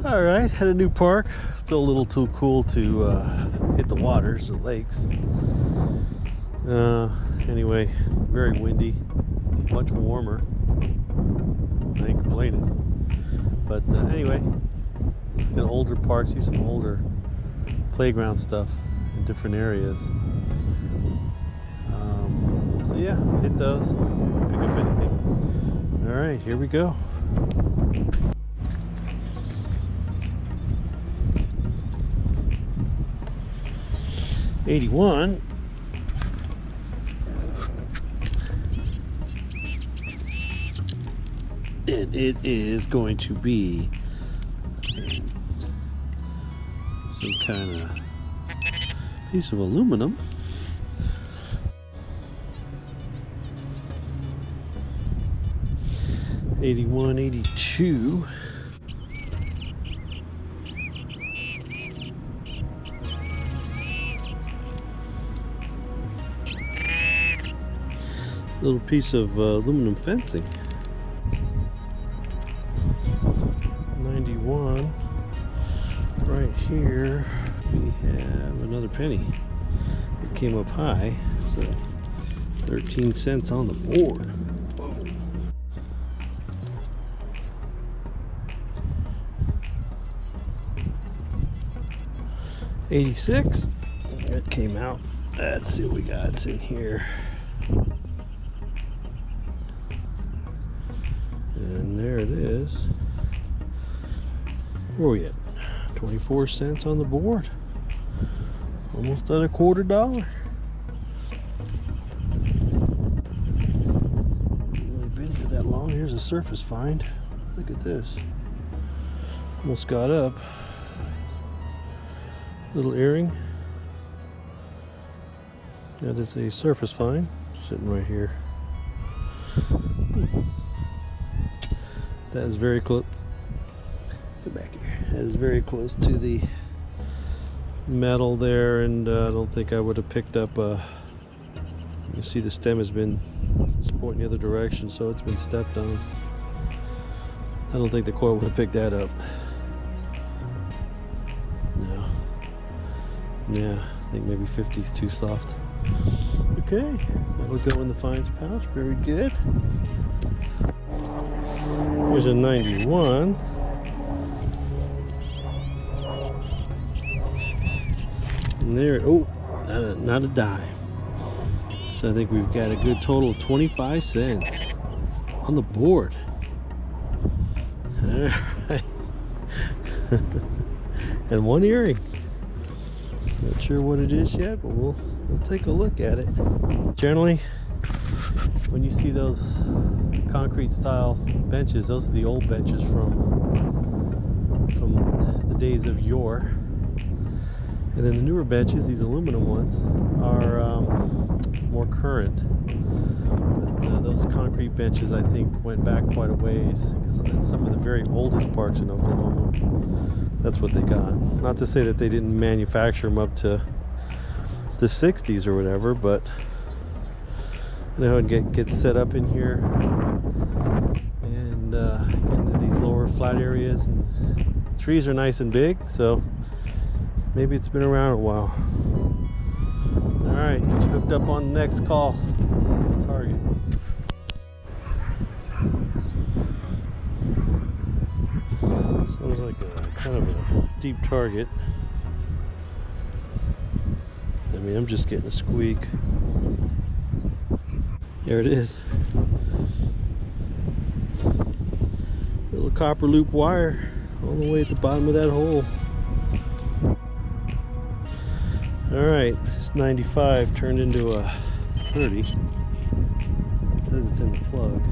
All right, had a new park. Still a little too cool to hit the waters, the lakes. Anyway, very windy, much warmer. I ain't complaining. But anyway, let's get an older park, see some older playground stuff in different areas. So yeah, hit those. See if we pick up anything. All right, here we go. '81. And it is going to be some kind of piece of aluminum. '81, '82. Little piece of aluminum fencing. 91. Right here we have another penny. It came up high, so 13 cents on the board. Whoa. '86. That came out. Let's see what we got. It's in here. And there it is. Where are we at? 24 cents on the board. Almost at $0.25. We've been here that long. Here's a surface find. Look at this. Almost got up. Little earring. That is a surface find. Sitting right here. That is very close. Get back here. That is very close to the metal there, and I don't think I would have picked up. You see the stem has been pointing the other direction, so it's been stepped on. I don't think the coil would have picked that up. No. Yeah, I think maybe 50 is too soft. Okay, that'll go in the fines pouch. Very good. Here's a 91. And there, oh, not a dime. So I think we've got a good total of 25 cents on the board. All right. And one earring. Not sure what it is yet, but we'll take a look at it. Generally, when you see those concrete style benches, those are the old benches from the days of yore. And then the newer benches, these aluminum ones, are more current. But those concrete benches, I think, went back quite a ways, because at some of the very oldest parks in Oklahoma, that's what they got. Not to say that they didn't manufacture them up to the 60s or whatever, but you know, it gets set up in here and get into these lower flat areas, and trees are nice and big, so maybe it's been around a while. All right, get you hooked up on the next call, next target. Sounds like a kind of a deep target. I mean, I'm just getting a squeak. There it is. Little copper loop wire all the way at the bottom of that hole. Alright, this 95 turned into a 30. It says it's in the plug.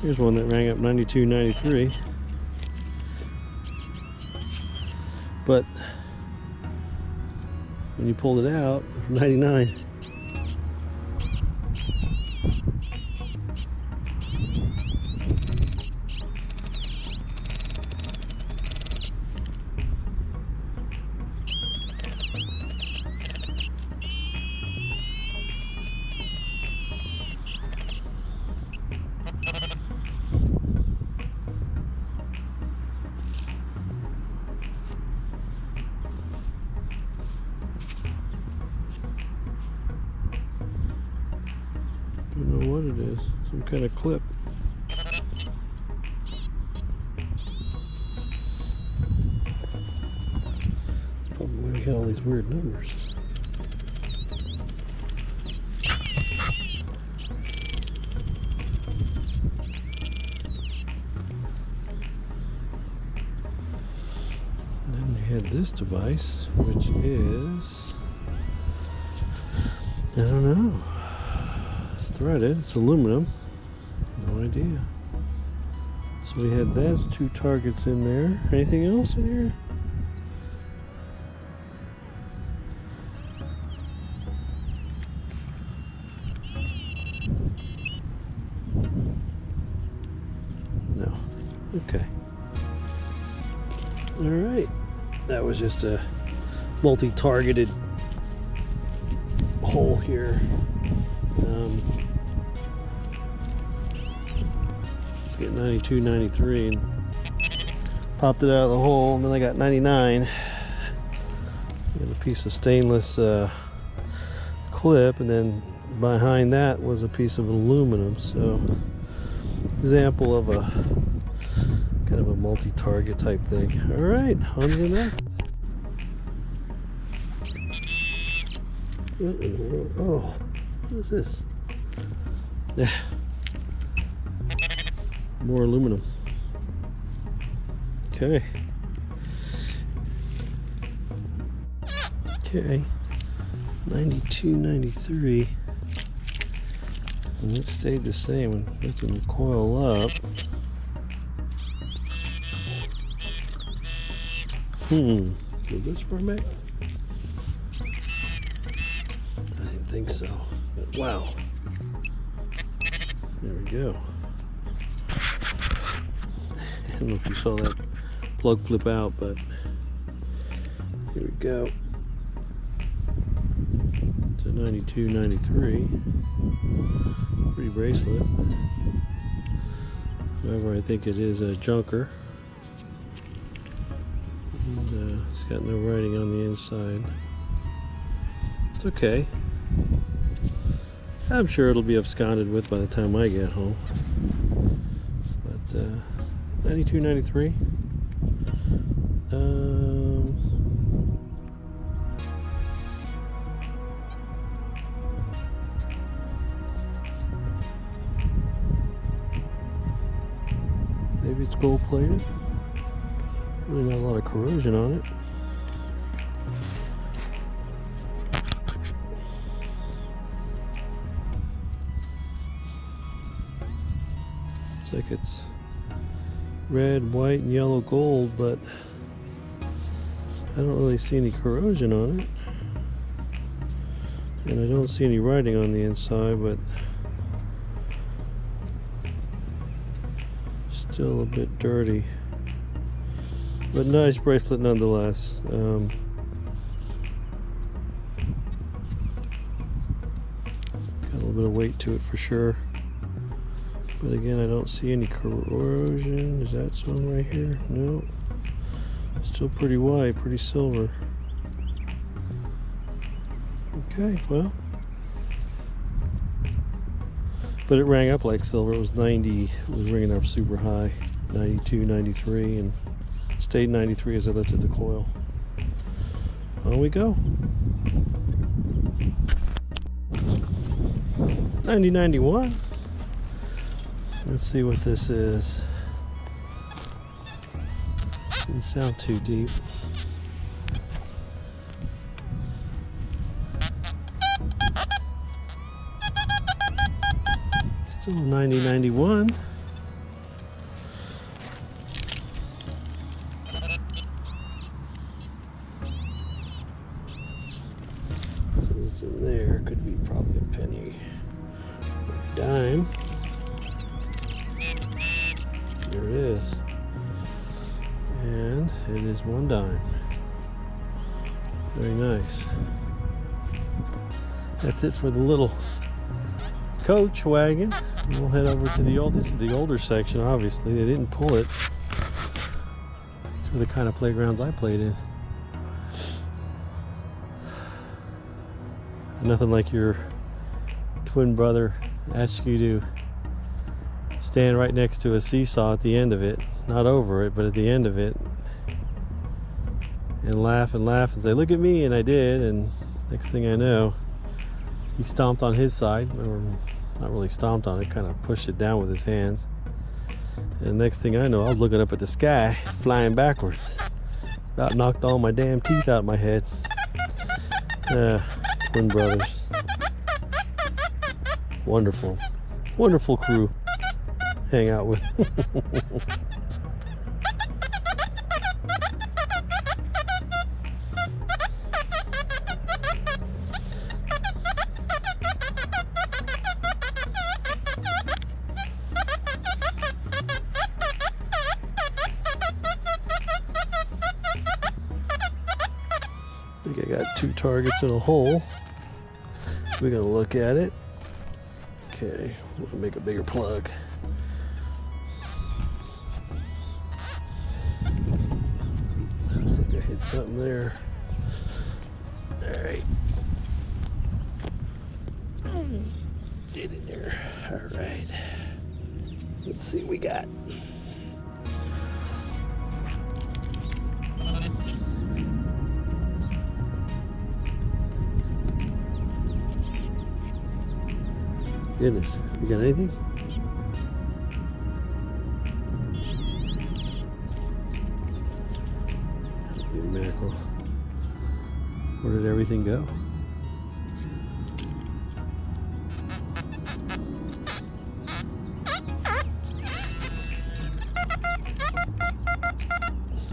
Here's one that rang up 92, 93. But when you pulled it out, it's 99. don't know what it is. Some kind of clip. That's probably why we got all these weird numbers. And then they had this device, which is, I don't know. It's threaded. It's aluminum. No idea. So we had those two targets in there. Anything else in here? No. Okay. All right. That was just a multi-targeted hole here. Let's get 92, 93, and popped it out of the hole, and then I got 99. And a piece of stainless clip, and then behind that was a piece of aluminum. So, example of a kind of a multi-target type thing. All right, on to the next. Oh, what is this? Yeah. More aluminum. Okay. Okay. 92, 93. And it stayed the same when letting the coil up. Did this for me? I didn't think so. But wow. There we go. I don't know if you saw that plug flip out, but here we go. It's a 92, 93. Pretty bracelet. However, I think it is a junker. And, it's got no writing on the inside. It's okay. I'm sure it'll be absconded with by the time I get home. But 92, 93. Maybe it's gold plated. Really not a lot of corrosion on it. Looks like it's red, white, and yellow gold, but I don't really see any corrosion on it. And I don't see any writing on the inside, but still a bit dirty. But nice bracelet nonetheless. Got a little bit of weight to it for sure. But again, I don't see any corrosion. Is that some right here? No. Still pretty white, pretty silver. Okay, well. But it rang up like silver. It was 90, it was ringing up super high. 92, 93, and stayed 93 as I lifted the coil. On we go. 90, 91. Let's see what this is. Didn't sound too deep. Still 90, 91. So it's in there. Could be probably a penny or a dime. There it is. And it is 1 dime. Very nice. That's it for the little coach wagon. We'll head over to the old. This is the older section, obviously. They didn't pull it. These were the kind of playgrounds I played in. Nothing like your twin brother ask you to stand right next to a seesaw at the end of it, not over it, but at the end of it, and laugh and say, look at me, and I did, and next thing I know, he stomped on his side, or not really stomped on it, kind of pushed it down with his hands, and next thing I know, I was looking up at the sky, flying backwards. About knocked all my damn teeth out of my head. Twin brothers. Wonderful, wonderful crew. Hang out with. I think I got 2 targets in a hole. We're gonna look at it. Okay, we'll make a bigger plug. Looks like I hit something there. Alright. Get in there. Alright. Let's see what we got. Goodness, you got anything? Mackerel. Where did everything go?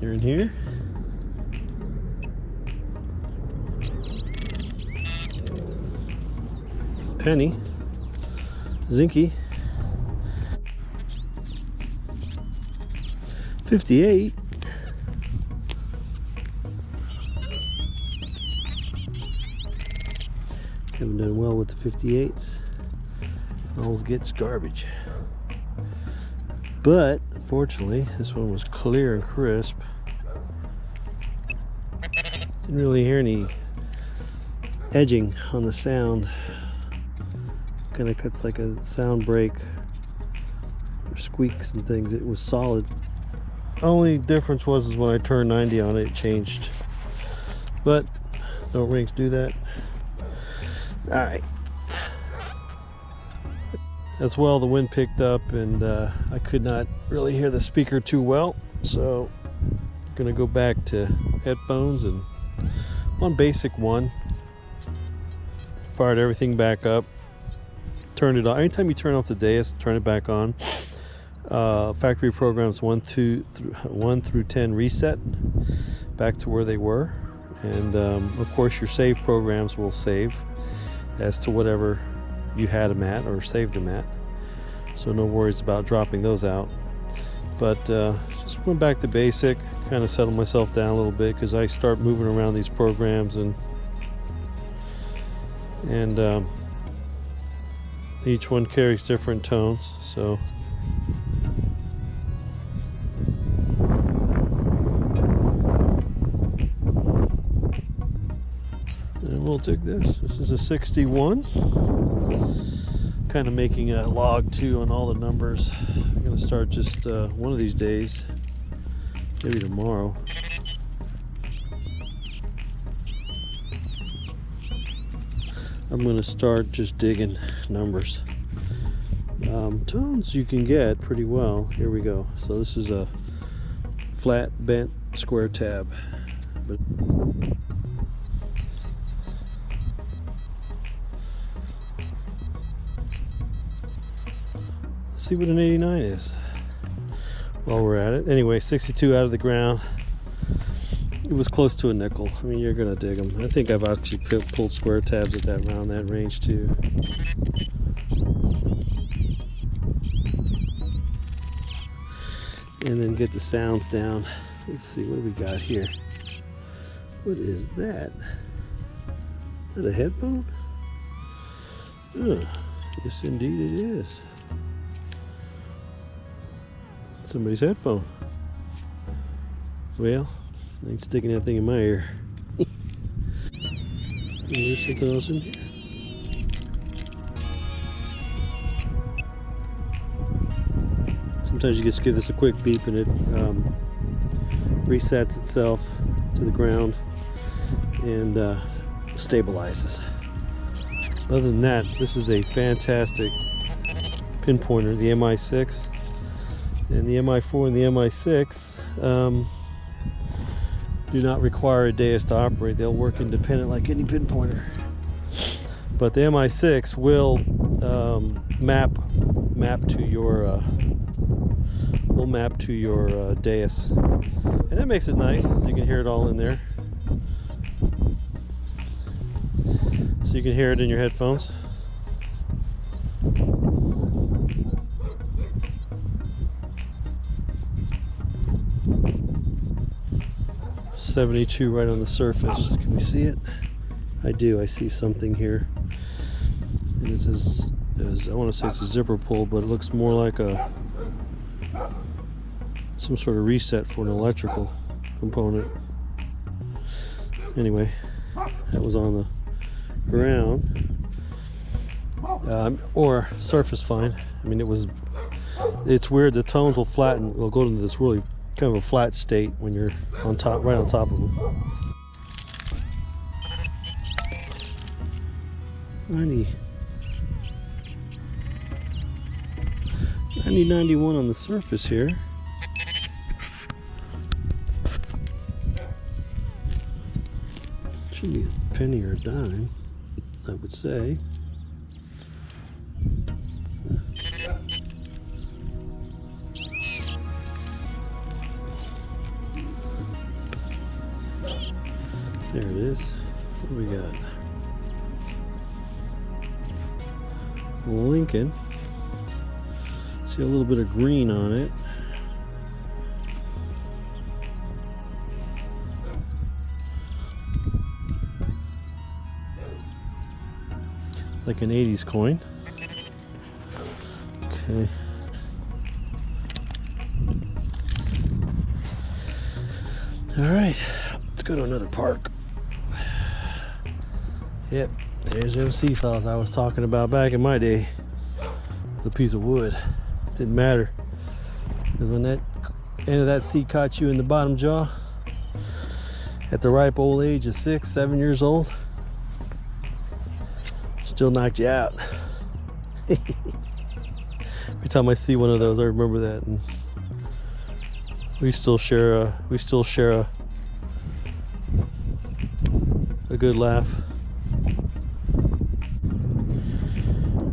You're in here? Penny. Zinky. 58. Haven't done well with the 58s. Always gets garbage. But fortunately, this one was clear and crisp. Didn't really hear any edging on the sound. Kind of cuts like a sound break or squeaks and things. It was solid. Only difference was when I turned 90 on it, it changed. But don't rings do that? Alright. As well, the wind picked up and I could not really hear the speaker too well, so I'm gonna go back to headphones and on basic one. Fired everything back up. Turned it on. Anytime you turn off the DEUS, turn it back on. Factory programs 1 through 10 reset back to where they were, and of course your save programs will save as to whatever you had them at or saved them at. So no worries about dropping those out. But just went back to basic, kind of settled myself down a little bit because I start moving around these programs and each one carries different tones, so and we'll take this. This is a 61. Kind of making a log too on all the numbers. I'm gonna start just one of these days, maybe tomorrow. I'm going to start just digging numbers. Tones you can get pretty well. Here we go. So this is a flat bent square tab. But let's see what an 89 is while we're at it. Anyway, 62 out of the ground. It was close to a nickel. I mean, you're gonna dig them. I think I've actually pulled square tabs at that around that range too. And then get the sounds down. Let's see, what do we got here? What is that? Is that a headphone? Yes, indeed it is. Somebody's headphone. Well, I ain't sticking that thing in my ear. There's something else in here. sometimes you just give this a quick beep and it resets itself to the ground and stabilizes. Other than that, this is a fantastic pinpointer, the MI6. And the MI4 and the MI6 do not require a DEUS to operate. They'll work independent like any pinpointer. But the MI6 will map to your DEUS, and that makes it nice. You can hear it all in there, so you can hear it in your headphones. .72 right on the surface. Can you see it? I do. I see something here. And it says, I want to say it's a zipper pull, but it looks more like some sort of reset for an electrical component. Anyway, that was on the ground or surface fine. I mean, it's weird. The tones will flatten. Will go into this really kind of a flat state when you're on top, right on top of them. 9091 on the surface here. Should be a penny or a dime, I would say. There it is. What do we got? Lincoln. See a little bit of green on it. It's like an 80s coin. Okay. All right, let's go to another park. Yep, there's them seesaws I was talking about back in my day. It's a piece of wood. Didn't matter, because when that end of that seat caught you in the bottom jaw at the ripe old age of 6, 7 years old, still knocked you out. Every time I see one of those, I remember that, and we still share a good laugh.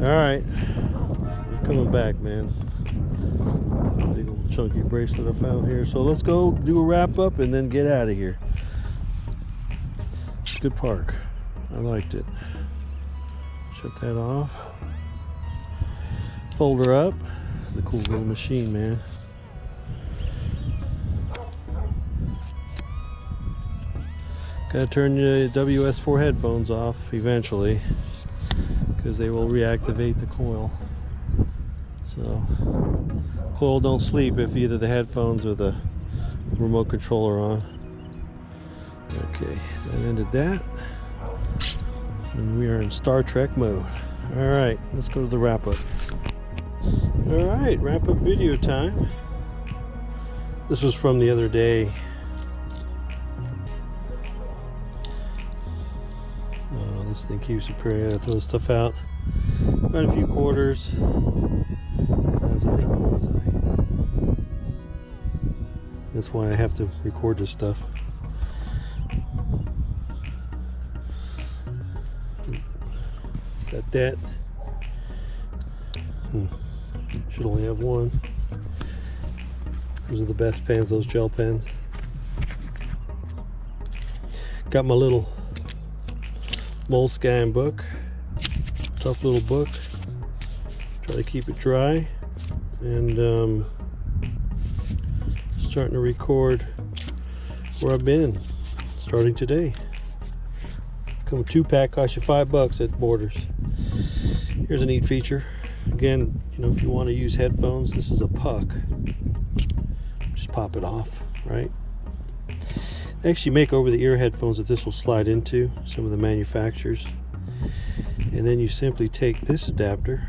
All right, we're coming back, man. Big old chunky bracelet I found here. So let's go do a wrap up and then get out of here. Good park. I liked it. Shut that off. Fold her up. It's a cool little machine, man. Gotta turn your WS4 headphones off eventually, because they will reactivate the coil. So, coil don't sleep if either the headphones or the remote control are on. Okay, that ended that. And we are in Star Trek mode. Alright, let's go to the wrap up. Alright, wrap up video time. This was from the other day. Oh, this thing keeps appearing. I gotta throw stuff out. Found a few quarters. That's why I have to record this stuff. Got that. Should only have one. Those are the best pens, those gel pens. Got my little Moleskine book. Tough little book. Try to keep it dry. And starting to record where I've been starting today. Come 2-pack, costs you $5 at Borders. Here's a neat feature. Again, you know, if you want to use headphones, this is a puck. Just pop it off, right? They actually make over-the-ear headphones that this will slide into, some of the manufacturers. And then you simply take this adapter,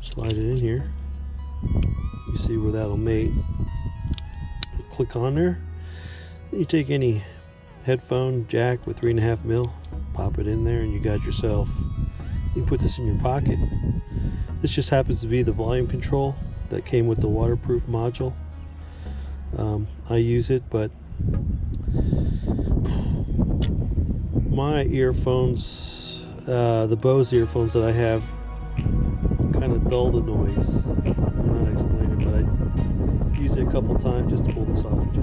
slide it in here, You see where that'll mate. Click on there. Then you take any headphone jack with 3.5 mil, pop it in there, and you got yourself. You can put this in your pocket. This just happens to be the volume control that came with the waterproof module. I use it, but my earphones, the Bose earphones that I have, kind of dull the noise. I'm not explaining, but I used it a couple times just to pull this off and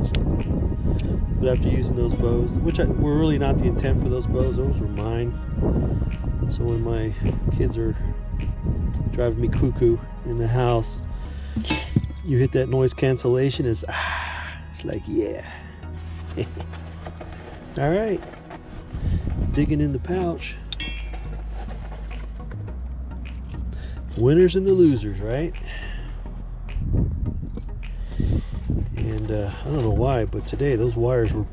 but after using those Bose, which were really not the intent for those Bose, those were mine. So when my kids are driving me cuckoo in the house, you hit that noise cancellation, it's like, yeah. All right, digging in the pouch. Winners and the losers, right? And I don't know why, but today those wires were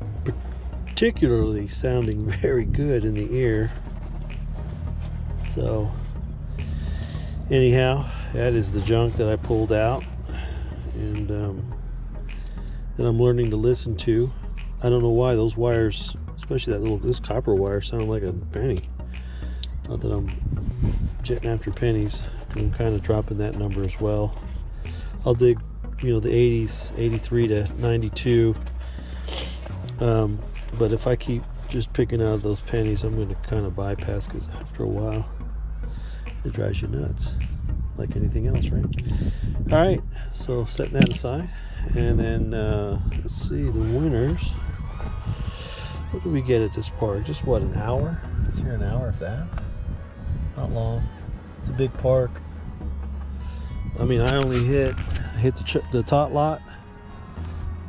particularly sounding very good in the ear. So anyhow, that is the junk that I pulled out, and that I'm learning to listen to. I don't know why those wires, especially this copper wire, sounded like a penny. Not that I'm jetting after pennies. I'm kind of dropping that number as well. I'll dig, the 80s, 83 to 92. But if I keep just picking out those pennies, I'm going to kind of bypass, because after a while, it drives you nuts, like anything else, right? All right, so setting that aside, and then let's see the winners. What did we get at this park? Just what, an hour? It's here an hour, if that. Not long. It's a big park. I mean, I only hit the top lot,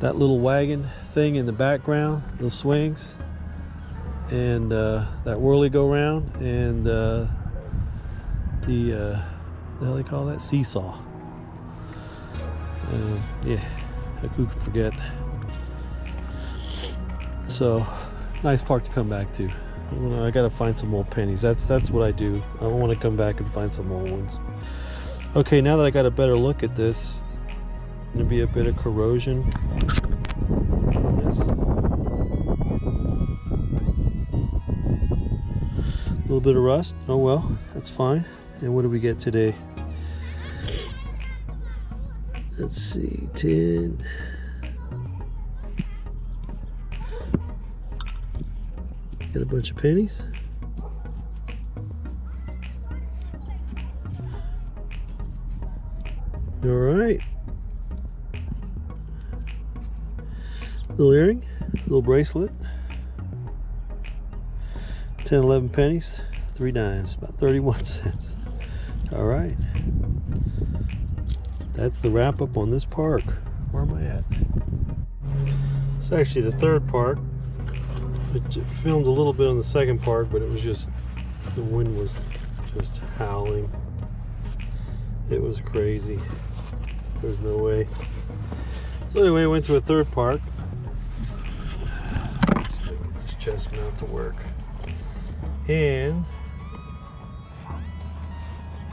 that little wagon thing in the background, the swings, and that whirly go round, and the hell they call that, seesaw. Yeah, who could forget? So nice park to come back to. I gotta find some old pennies. That's what I do. I want to come back and find some old ones. Okay, now that I got a better look at this, there'll be a bit of corrosion on this. A little bit of rust. Oh well, that's fine. And what do we get today? Let's see, 10. Got a bunch of pennies. All right. Little earring, little bracelet. 10, 11 pennies, 3 dimes, about 31 cents. All right. That's the wrap up on this park. Where am I at? It's actually the third park. It filmed a little bit on the second park, but it was just, the wind was just howling. It was crazy. There's no way. So anyway, I went to a third park. Let's get this chest mount to work. And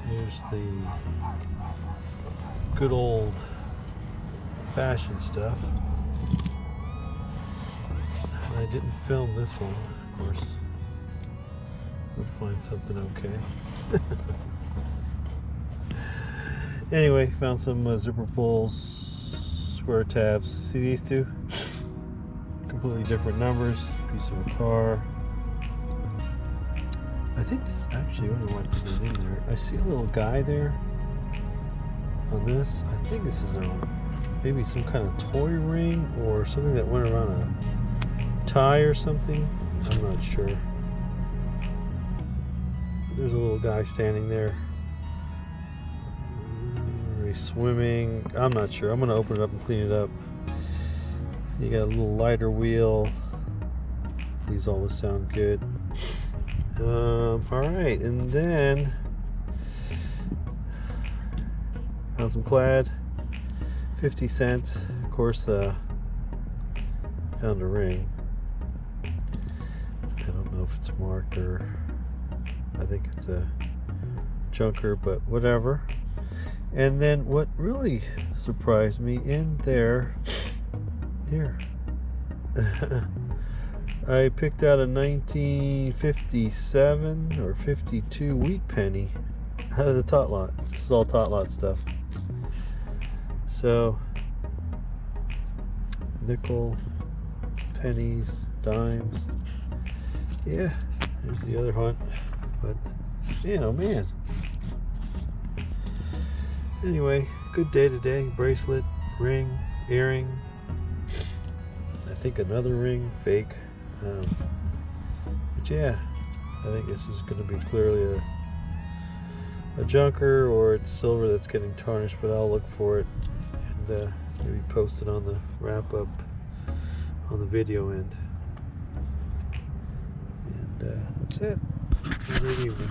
here's the good old fashioned stuff. I didn't film this one, of course. Would find something okay. Anyway, found some zipper pulls, square tabs. See these two? Completely different numbers. Piece of a car. I think this actually, I don't know why I put it in there. I see a little guy there on this. I think this is maybe some kind of toy ring or something that went around a tie or something. I'm not sure. There's a little guy standing there. He's swimming. I'm not sure. I'm gonna open it up and clean it up. You got a little lighter wheel. These always sound good. All right, and then found some Clad, 50 cents. Of course, found a ring. I don't know if it's marked or I think it's a junker, but whatever. And then what really surprised me in there, here, I picked out a 1957 or 52 wheat penny out of the tot lot. This is all tot lot stuff. So, nickel, pennies, dimes. Yeah, there's the other hunt. But, man, oh man. Anyway, good day today. Bracelet, ring, earring. I think another ring, fake. But yeah, I think this is going to be clearly a junker, or it's silver that's getting tarnished, but I'll look for it and maybe post it on the wrap up on the video end. And that's it. Have a good evening.